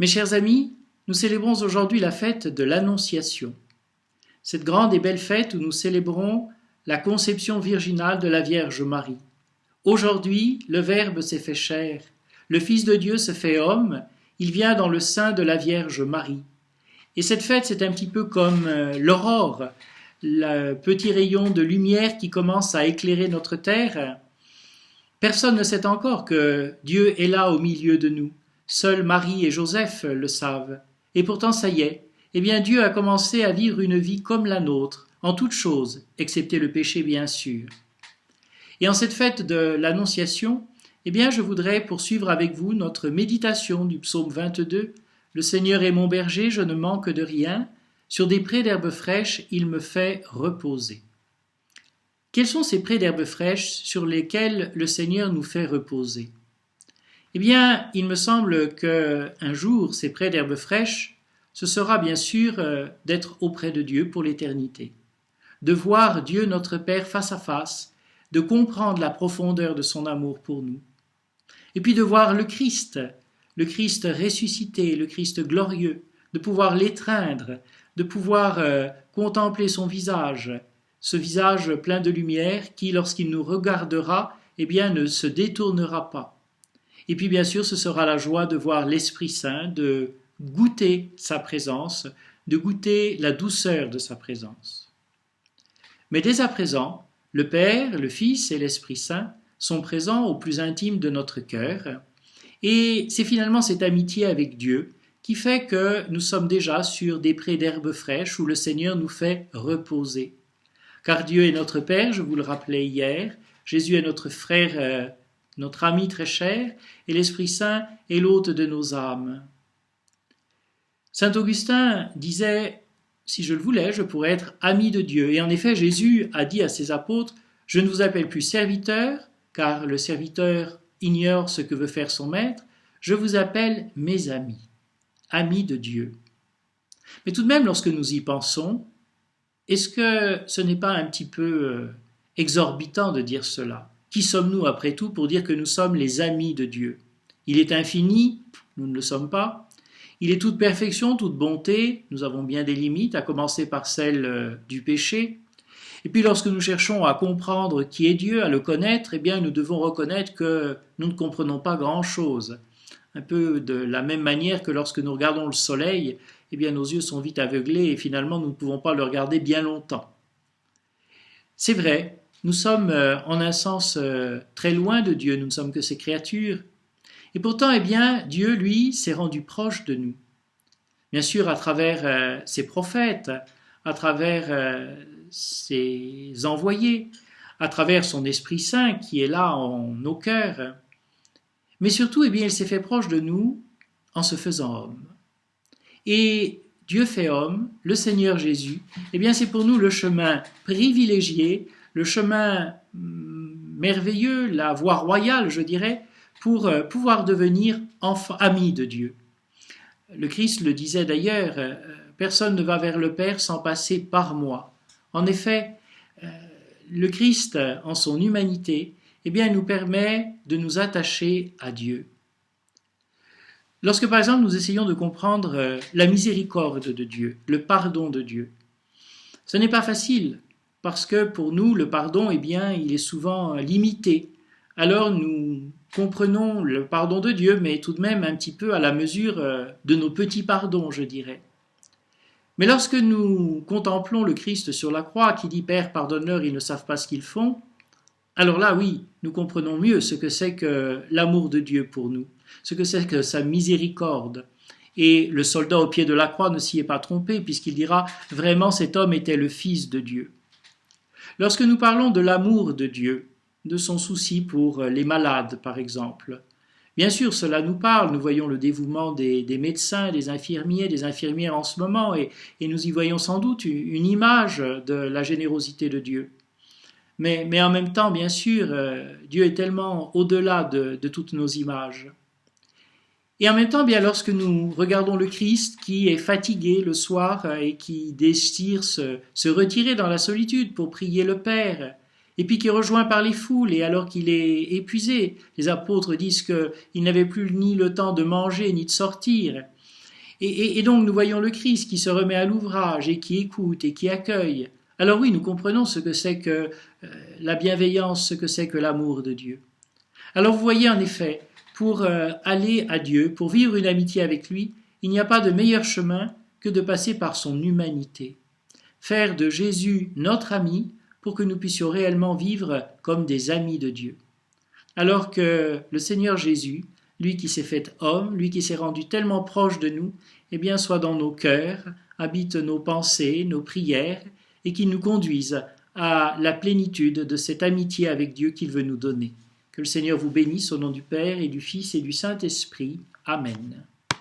Mes chers amis, nous célébrons aujourd'hui la fête de l'Annonciation. Cette grande et belle fête où nous célébrons la conception virginale de la Vierge Marie. Aujourd'hui, le Verbe s'est fait chair, le Fils de Dieu se fait homme, il vient dans le sein de la Vierge Marie. Et cette fête, c'est un petit peu comme l'aurore, le petit rayon de lumière qui commence à éclairer notre terre. Personne ne sait encore que Dieu est là au milieu de nous. Seuls Marie et Joseph le savent. Et pourtant, ça y est, eh bien Dieu a commencé à vivre une vie comme la nôtre, en toutes choses, excepté le péché bien sûr. Et en cette fête de l'Annonciation, eh bien je voudrais poursuivre avec vous notre méditation du psaume 22. Le Seigneur est mon berger, je ne manque de rien. Sur des prés d'herbes fraîches, il me fait reposer. Quels sont ces prés d'herbes fraîches sur lesquels le Seigneur nous fait reposer? Eh bien, il me semble qu'un jour, ces prés d'herbes fraîches, ce sera bien sûr d'être auprès de Dieu pour l'éternité, de voir Dieu notre Père face à face, de comprendre la profondeur de son amour pour nous, et puis de voir le Christ ressuscité, le Christ glorieux, de pouvoir l'étreindre, de pouvoir contempler son visage, ce visage plein de lumière qui, lorsqu'il nous regardera, eh bien, ne se détournera pas. Et puis bien sûr, ce sera la joie de voir l'Esprit Saint, de goûter sa présence, de goûter la douceur de sa présence. Mais dès à présent, le Père, le Fils et l'Esprit Saint sont présents au plus intime de notre cœur, et c'est finalement cette amitié avec Dieu qui fait que nous sommes déjà sur des prés d'herbes fraîches où le Seigneur nous fait reposer. Car Dieu est notre Père, je vous le rappelais hier, Jésus est notre frère, notre ami très cher, et l'Esprit Saint est l'hôte de nos âmes. Saint Augustin disait, si je le voulais, je pourrais être ami de Dieu. Et en effet, Jésus a dit à ses apôtres, je ne vous appelle plus serviteur, car le serviteur ignore ce que veut faire son maître, je vous appelle mes amis, amis de Dieu. Mais tout de même, lorsque nous y pensons, est-ce que ce n'est pas un petit peu exorbitant de dire cela? Qui sommes-nous après tout pour dire que nous sommes les amis de Dieu? Il est infini, nous ne le sommes pas. Il est toute perfection, toute bonté, nous avons bien des limites, à commencer par celle du péché. Et puis lorsque nous cherchons à comprendre qui est Dieu, à le connaître, eh bien nous devons reconnaître que nous ne comprenons pas grand-chose. Un peu de la même manière que lorsque nous regardons le soleil, eh bien nos yeux sont vite aveuglés et finalement nous ne pouvons pas le regarder bien longtemps. C'est vrai, nous sommes en un sens très loin de Dieu, nous ne sommes que ses créatures. Et pourtant, eh bien, Dieu, lui, s'est rendu proche de nous. Bien sûr, à travers ses prophètes, à travers ses envoyés, à travers son Esprit Saint qui est là en nos cœurs. Mais surtout, eh bien, il s'est fait proche de nous en se faisant homme. Et Dieu fait homme, le Seigneur Jésus, eh bien, c'est pour nous le chemin privilégié, le chemin merveilleux, la voie royale, je dirais, pour pouvoir devenir amis de Dieu. Le Christ le disait d'ailleurs, personne ne va vers le Père sans passer par moi. En effet, le Christ, en son humanité, eh bien, nous permet de nous attacher à Dieu. Lorsque, par exemple, nous essayons de comprendre la miséricorde de Dieu, le pardon de Dieu, ce n'est pas facile, parce que pour nous, le pardon, eh bien, il est souvent limité. Alors nous comprenons le pardon de Dieu, mais tout de même un petit peu à la mesure de nos petits pardons, je dirais. Mais lorsque nous contemplons le Christ sur la croix, qui dit « Père, pardonne-leur, ils ne savent pas ce qu'ils font », alors là, oui, nous comprenons mieux ce que c'est que l'amour de Dieu pour nous, ce que c'est que sa miséricorde. Et le soldat au pied de la croix ne s'y est pas trompé, puisqu'il dira « Vraiment, cet homme était le Fils de Dieu ». Lorsque nous parlons de l'amour de Dieu, de son souci pour les malades, par exemple, bien sûr, cela nous parle. Nous voyons le dévouement des médecins, des infirmiers, des infirmières en ce moment, et nous y voyons sans doute une image de la générosité de Dieu. Mais en même temps, bien sûr, Dieu est tellement au-delà de toutes nos images. Et en même temps, bien, lorsque nous regardons le Christ qui est fatigué le soir et qui désire se retirer dans la solitude pour prier le Père, et puis qui est rejoint par les foules, et alors qu'il est épuisé, les apôtres disent qu'il n'avait plus ni le temps de manger ni de sortir, Et donc nous voyons le Christ qui se remet à l'ouvrage et qui écoute et qui accueille. Alors oui, nous comprenons ce que c'est que la bienveillance, ce que c'est que l'amour de Dieu. Alors vous voyez en effet, pour aller à Dieu, pour vivre une amitié avec lui, il n'y a pas de meilleur chemin que de passer par son humanité. Faire de Jésus notre ami pour que nous puissions réellement vivre comme des amis de Dieu. Alors que le Seigneur Jésus, lui qui s'est fait homme, lui qui s'est rendu tellement proche de nous, eh bien soit dans nos cœurs, habite nos pensées, nos prières, et qu'il nous conduise à la plénitude de cette amitié avec Dieu qu'il veut nous donner. Que le Seigneur vous bénisse au nom du Père et du Fils et du Saint-Esprit. Amen.